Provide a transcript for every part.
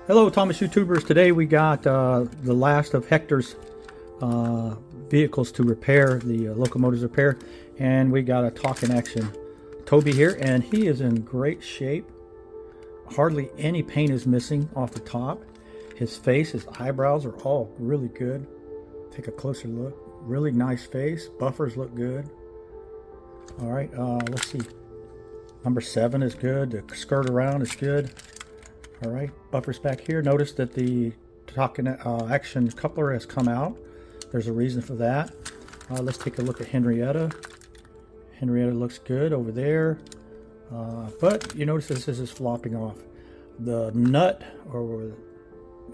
Hello, Thomas YouTubers. Today we got the last of Hector's vehicles to repair, the locomotives repair, and we got a talking action Toby here, and he is in great shape. Hardly any paint is missing off the top. His face, his eyebrows are all really good. Take a closer look. Really nice face. Buffers look good. All right, let's see. Number 7 is good. The skirt around is good. All right, buffers back here. Notice that the talking action coupler has come out. There's a reason for that. Let's take a look at Henrietta. Henrietta looks good over there, but you notice this is flopping off. The nut or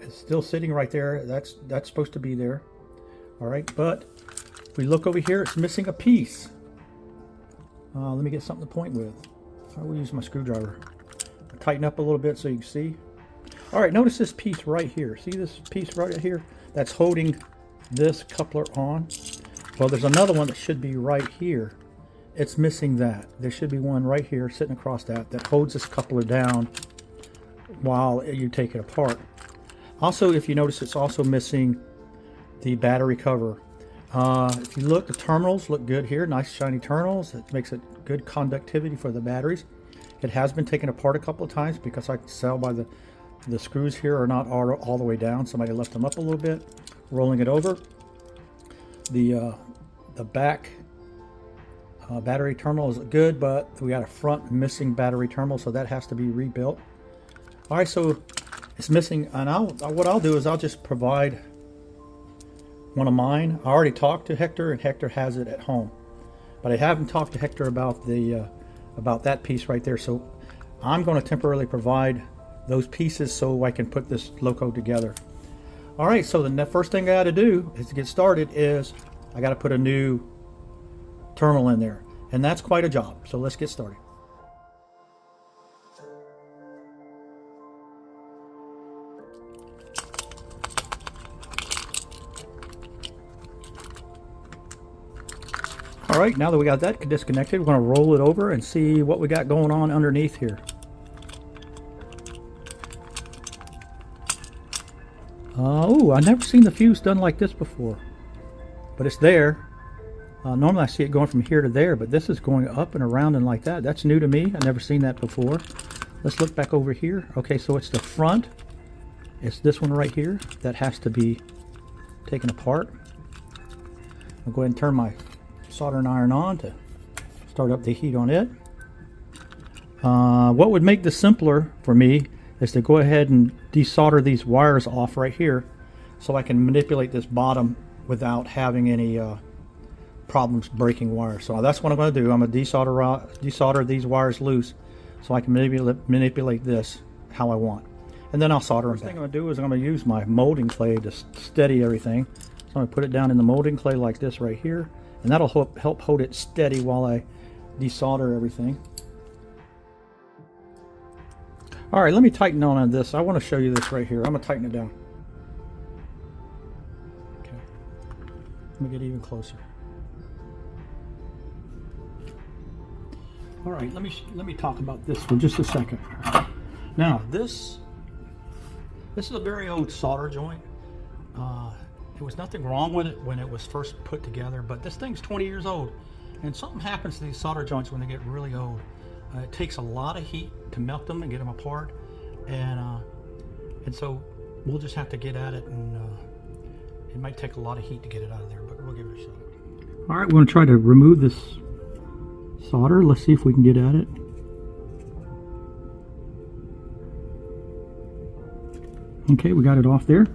is still sitting right there. That's supposed to be there. All right, but if we look over here, it's missing a piece. Let me get something to point with. I will use my screwdriver. Tighten up a little bit so you can see. All right, notice this piece right here. See this piece right here? That's holding this coupler on. Well, there's another one that should be right here. It's missing that. There should be one right here sitting across that holds this coupler down while you take it apart. Also, if you notice, it's also missing the battery cover. If you look, the terminals look good here. Nice shiny terminals. It makes it good conductivity for the batteries. It has been taken apart a couple of times because I can tell by the screws here are not all the way down. Somebody left them up a little bit. Rolling it over. The back battery terminal is good, but we got a front missing battery terminal, so that has to be rebuilt. All right, so it's missing, and what I'll do is I'll just provide one of mine. I already talked to Hector, and Hector has it at home, but I haven't talked to Hector about about that piece right there. So I'm going to temporarily provide those pieces so I can put this loco together. All right, so the first thing I got to do is to get started is I got to put a new terminal in there, and that's quite a job. So let's get started. All right, now that we got that disconnected, we're going to roll it over and see what we got going on underneath here. Oh, I've never seen the fuse done like this before, but it's there. Normally I see it going from here to there, but this is going up and around and like that. That's new to me. I've never seen that before. Let's look back over here. Okay, so it's the front. It's this one right here that has to be taken apart. I'll go ahead and turn my soldering iron on to start up the heat on it. What would make this simpler for me is to go ahead and desolder these wires off right here so I can manipulate this bottom without having any problems breaking wires. So that's what I'm going to do. I'm going to desolder these wires loose so I can manipulate this how I want. And then I'll solder them back. First thing I'm going to do is I'm going to use my molding clay to steady everything. So I'm going to put it down in the molding clay like this right here. And that'll help hold it steady while I desolder everything. All right, let me tighten on this. I want to show you this right here. I'm going to tighten it down. Okay. Let me get even closer. All right, let me talk about this for just a second. Now, this is a very old solder joint. There was nothing wrong with it when it was first put together, but this thing's 20 years old, and something happens to these solder joints when they get really old. It takes a lot of heat to melt them and get them apart, and so we'll just have to get at it, and it might take a lot of heat to get it out of there, but we'll give it a shot. All right, we're going to try to remove this solder. Let's see if we can get at it. Okay, we got it off there.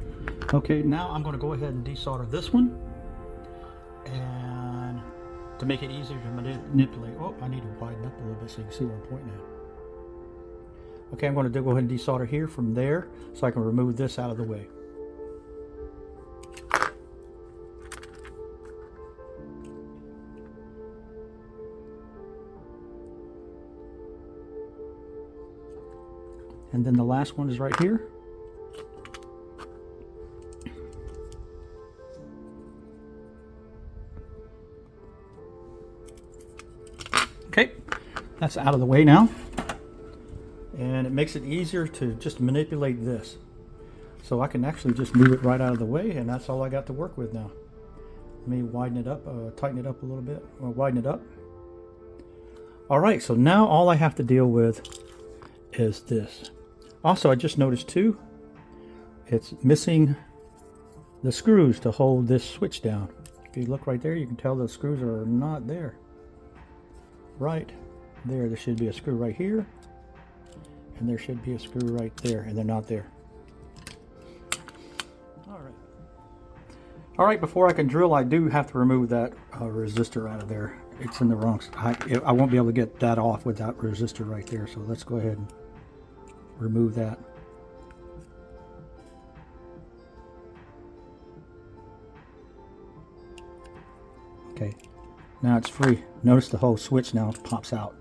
Okay, now I'm going to go ahead and desolder this one, and to make it easier to manipulate. Oh, I need to widen up a little bit so you can see where I'm pointing at. Okay, I'm going to go ahead and desolder here from there so I can remove this out of the way. And then the last one is right here. Okay, that's out of the way now. And it makes it easier to just manipulate this. So I can actually just move it right out of the way, and that's all I got to work with now. Let me widen it up, tighten it up a little bit, or widen it up. All right, so now all I have to deal with is this. Also, I just noticed too, it's missing the screws to hold this switch down. If you look right there, you can tell the screws are not there. Right there, there should be a screw right here, and there should be a screw right there, and they're not there. All right, before I can drill, I do have to remove that resistor out of there. It's in the wrong, I won't be able to get that off with that resistor right there, so let's go ahead and remove that. Okay, now it's free. Notice the whole switch now pops out.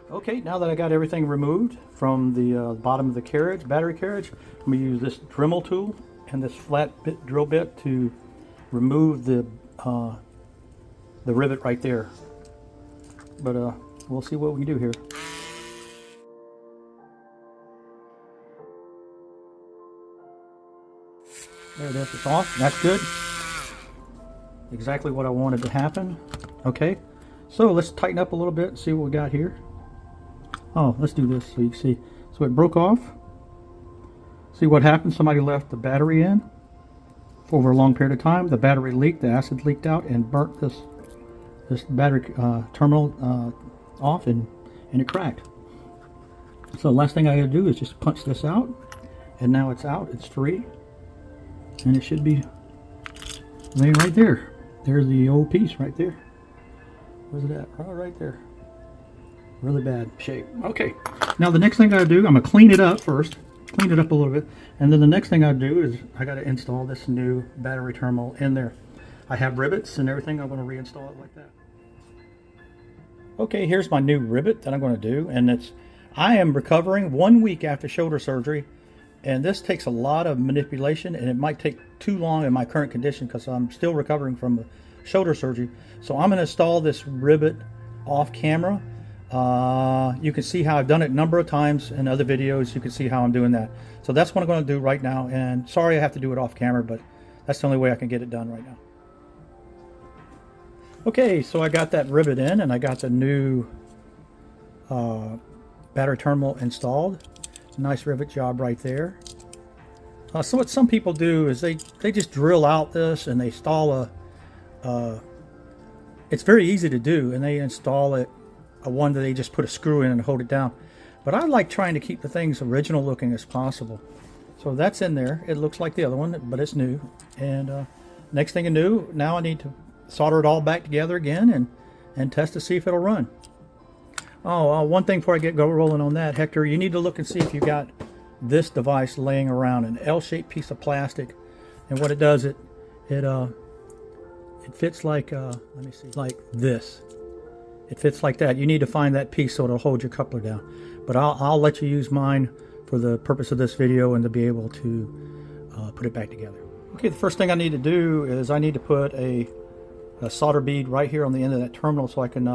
Okay, now that I got everything removed from the bottom of the carriage, battery carriage, I'm going to use this Dremel tool and this flat bit drill bit to remove the rivet right there. But we'll see what we can do here. There it is, it's off. That's good. Exactly what I wanted to happen. Okay, so let's tighten up a little bit and see what we got here. Oh, let's do this so you can see. So it broke off. See what happened? Somebody left the battery in over a long period of time. The battery leaked, the acid leaked out and burnt this battery terminal off, and it cracked. So the last thing I gotta do is just punch this out, and now it's out, it's free, and it should be laying right there. There's the old piece right there. Where's it at? Oh, right there. Really bad shape. Okay, now the next thing I gotta do, I'm gonna clean it up first. Clean it up a little bit, and then the next thing I do is I got to install this new battery terminal in there. I have rivets and everything. I'm going to reinstall it like that. Okay, here's my new rivet that I'm going to do, and I am recovering 1 week after shoulder surgery, and this takes a lot of manipulation, and it might take too long in my current condition because I'm still recovering from the shoulder surgery. So I'm going to install this rivet off camera. You can see how I've done it a number of times in other videos. You can see how I'm doing that. So that's what I'm going to do right now, and sorry I have to do it off camera, but that's the only way I can get it done right now. Okay, so I got that rivet in, and I got the new battery terminal installed. Nice rivet job right there. So what some people do is they just drill out this and they install it's very easy to do, and they install it one that they just put a screw in and hold it down. But I like trying to keep the things original looking as possible. So that's in there. It looks like the other one, but it's new. And next thing I knew, now I need to solder it all back together again and test to see if it'll run. Oh, one thing before I go rolling on that, Hector, you need to look and see if you got this device laying around, an L-shaped piece of plastic. And what it does, it fits like, let me see, like this. It fits like that. You need to find that piece so it'll hold your coupler down. But I'll let you use mine for the purpose of this video and to be able to put it back together. Okay, the first thing I need to do is I need to put a solder bead right here on the end of that terminal so I can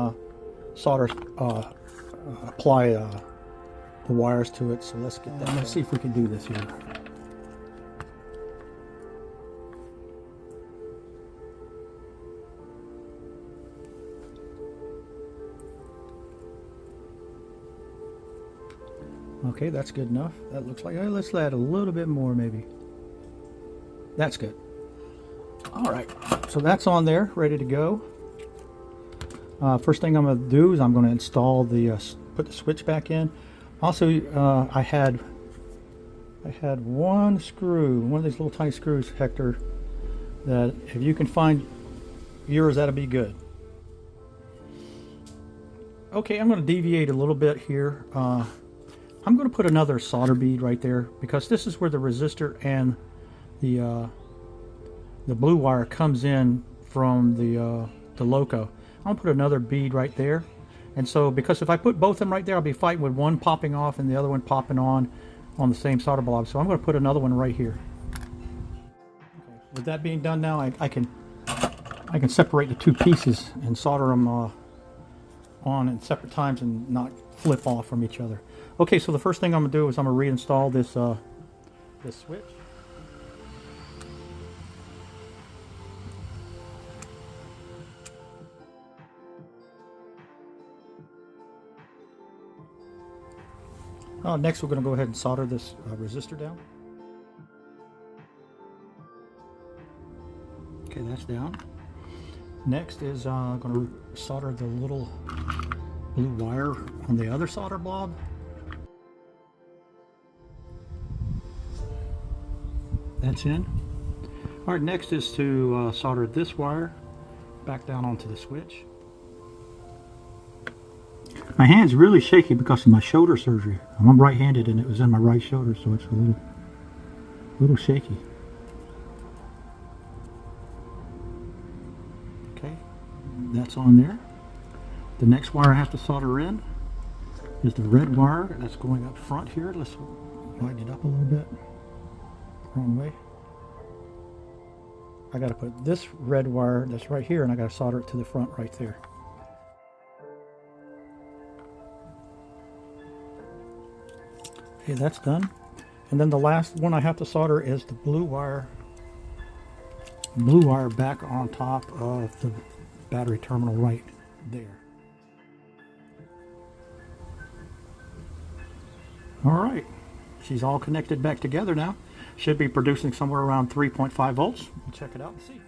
apply the wires to it. So let's get that. Let's see if we can do this here. Okay, that's good enough. That looks like, let's add a little bit more maybe. That's good. All right, so that's on there, ready to go. First thing I'm going to do is I'm going to install put the switch back in. Also, I had one screw, one of these little tiny screws, Hector, that if you can find yours, that'll be good. Okay, I'm going to deviate a little bit here. I'm going to put another solder bead right there because this is where the resistor and the blue wire comes in from the loco. I'll put another bead right there, and so because if I put both of them right there, I'll be fighting with one popping off and the other one popping on the same solder block. So I'm going to put another one right here. Okay. With that being done now, I can separate the two pieces and solder them on at separate times and not flip off from each other. Okay, so the first thing I'm going to do is I'm going to reinstall this switch. Next we're going to go ahead and solder this resistor down. Okay, that's down. Next is going to solder the little blue wire on the other solder blob. That's in. Alright, next is to solder this wire back down onto the switch. My hand's really shaky because of my shoulder surgery. I'm right-handed and it was in my right shoulder, so it's a little shaky. Okay, that's on there. The next wire I have to solder in is the red wire that's going up front here. Let's widen it up a little bit. Wrong way. I got to put this red wire that's right here and I got to solder it to the front right there. Okay, that's done. And then the last one I have to solder is the blue wire back on top of the battery terminal right there. All right, she's all connected back together now. Should be producing somewhere around 3.5 volts. We'll check it out and see.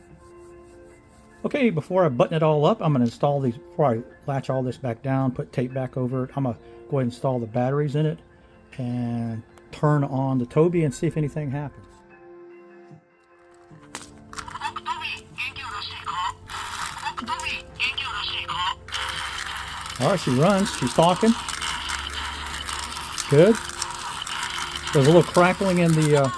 Okay, before I button it all up, I'm going to install these, before I latch all this back down, put tape back over it, I'm going to go ahead and install the batteries in it and turn on the Toby and see if anything happens. Alright, she runs, she's talking. Good. There's a little crackling in the...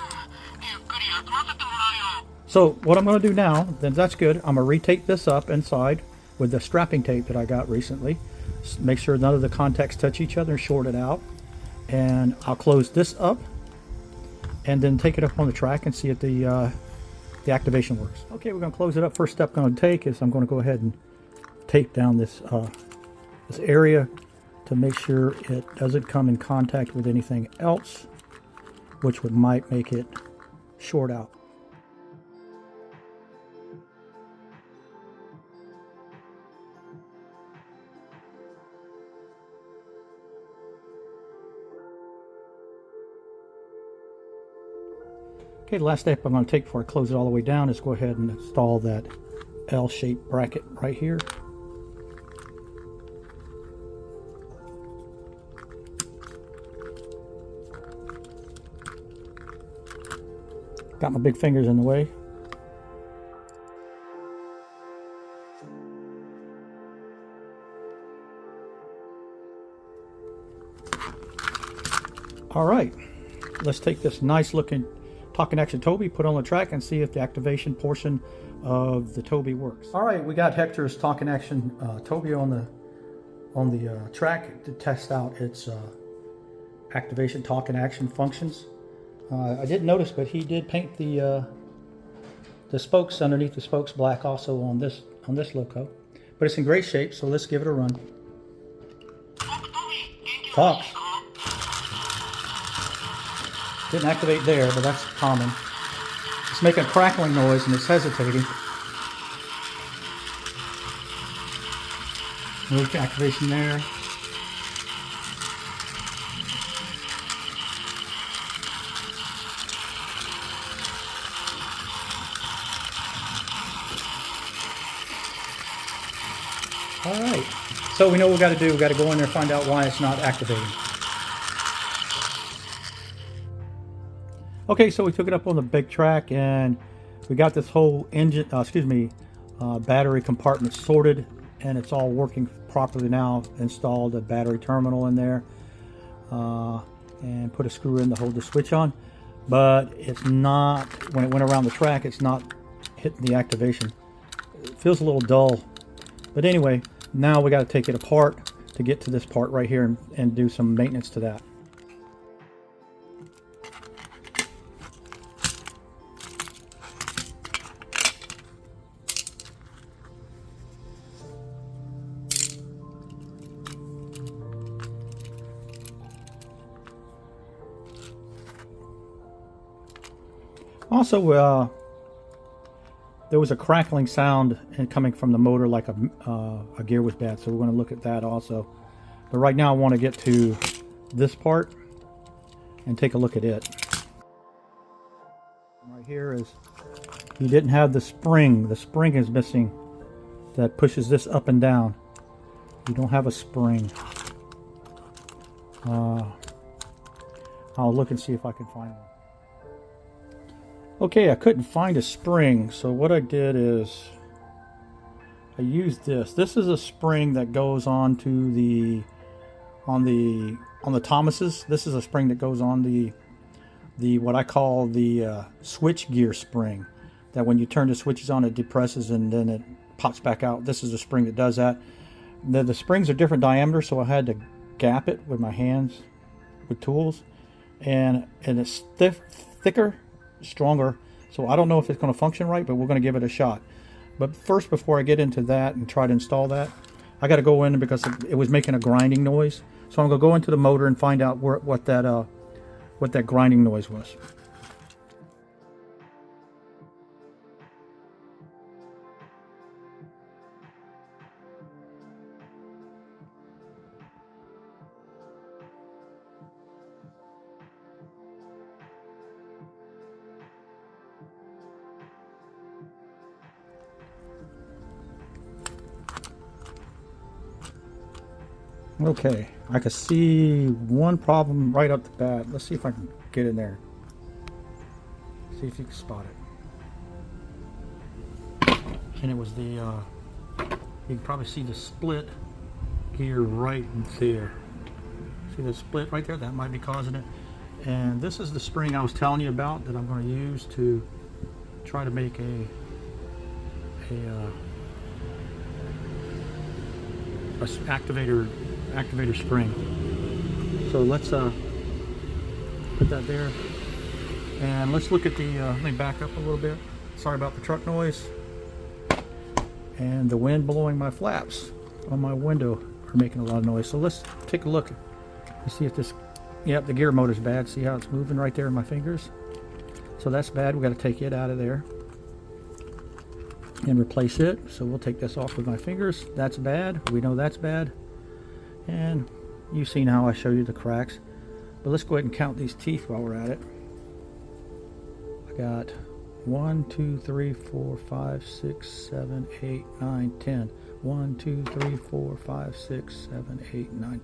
So what I'm going to do now, then that's good, I'm going to retape this up inside with the strapping tape that I got recently. Make sure none of the contacts touch each other and short it out. And I'll close this up and then take it up on the track and see if the activation works. Okay, we're going to close it up. First step I'm going to take is I'm going to go ahead and tape down this this area to make sure it doesn't come in contact with anything else, which might make it short out. Okay, the last step I'm going to take before I close it all the way down is go ahead and install that L-shaped bracket right here. Got my big fingers in the way. All right, let's take this nice looking Talking Action Toby, put on the track and see if the activation portion of the Toby works. All right, we got Hector's Talking Action Toby on the track to test out its activation Talking Action functions. I didn't notice, but he did paint the spokes underneath the spokes black also on this loco. But it's in great shape, so let's give it a run. Talks. Didn't activate there, but that's common. It's making a crackling noise and it's hesitating. Move to activation there. Alright, so we know what we got to do. We got to go in there and find out why it's not activating. Okay, so we took it up on the big track and we got this whole engine, battery compartment sorted, and it's all working properly now. Installed a battery terminal in there and put a screw in to hold the switch on, but it's not, when it went around the track, it's not hitting the activation. It feels a little dull, but anyway, now we got to take it apart to get to this part right here and do some maintenance to that. Also, there was a crackling sound coming from the motor, like a gear was bad, so we're going to look at that also. But right now I want to get to this part and take a look at it. Right here is, you didn't have the spring. The spring is missing that pushes this up and down. You don't have a spring. I'll look and see if I can find one. Okay, I couldn't find a spring, so what I did is I used this. This is a spring that goes on to the on the Thomases. This is a spring that goes on the what I call the switch gear spring. That when you turn the switches on, it depresses and then it pops back out. This is a spring that does that. The springs are different diameters, so I had to gap it with my hands with tools, and it's thicker, stronger, so I don't know if it's going to function right, but we're going to give it a shot. But first, before I get into that and try to install that, I got to go in because it was making a grinding noise, so I'm going to go into the motor and find out what that grinding noise was. Okay, I can see one problem right up the bat. Let's see if I can get in there. See if you can spot it. And it was the, you can probably see the split gear right there. See the split right there? That might be causing it. And this is the spring I was telling you about that I'm going to use to try to make a activator spring. So let's put that there, and let's look at the let me back up a little bit. Sorry about the truck noise and the wind blowing. My flaps on my window are making a lot of noise, so let's take a look and see if this, yep, the gear motor's bad. See how it's moving right there in my fingers? So that's bad. We got to take it out of there and replace it. So we'll take this off with my fingers. That's bad. We know that's bad. And you've seen how I show you the cracks. But let's go ahead and count these teeth while we're at it. I got 1, 2, 3, 4, 5, 6, 7, 8, 9, 10. 1, 2, 3, 4, 5, 6, 7, 8, 9,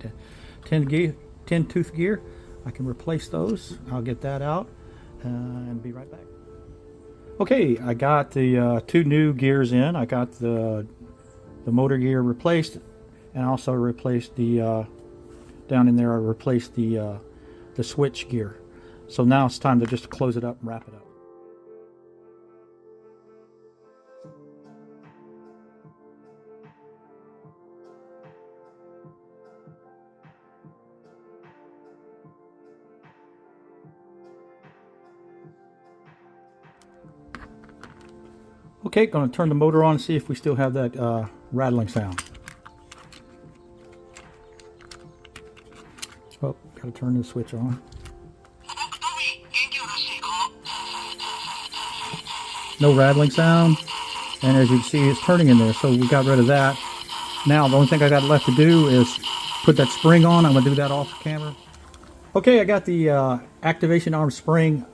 10. 10 tooth gear. I can replace those. I'll get that out and be right back. Okay, I got the 2 new gears in. I got the motor gear replaced, and also replaced the down in there. I replaced the switch gear. So now it's time to just close it up and wrap it up. Okay, going to turn the motor on and see if we still have that rattling sound. Oh, got to turn the switch on. No rattling sound, and as you can see, it's turning in there, so we got rid of that. Now the only thing I got left to do is put that spring on. I'm going to do that off camera. Okay, I got the activation arm spring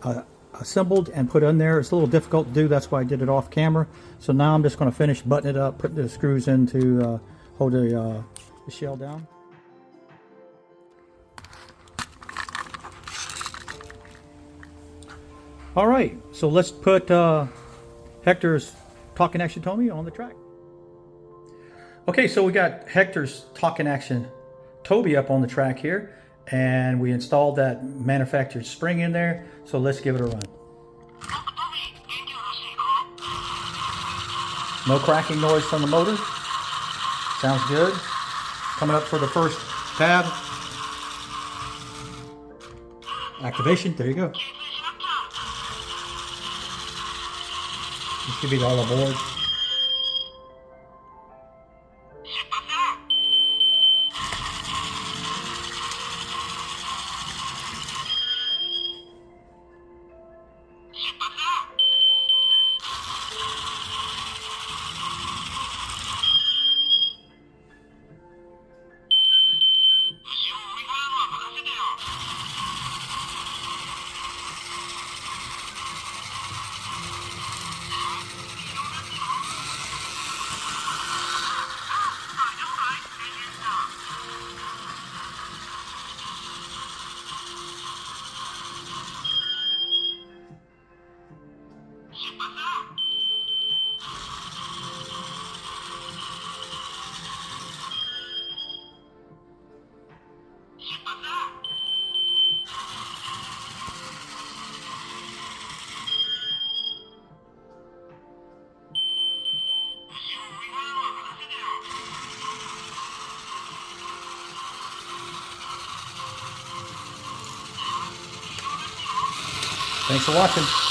assembled and put in there. It's a little difficult to do, that's why I did it off camera. So now I'm just going to finish buttoning it up, put the screws in to hold the shell down. All right, so let's put Hector's Talking Action Tomy on the track. Okay, so we got Hector's Talking Action Toby up on the track here, and we installed that manufactured spring in there, so let's give it a run. No cracking noise from the motor. Sounds good. Coming up for the first tab. Activation, there you go. This should be all aboard. Thanks for watching.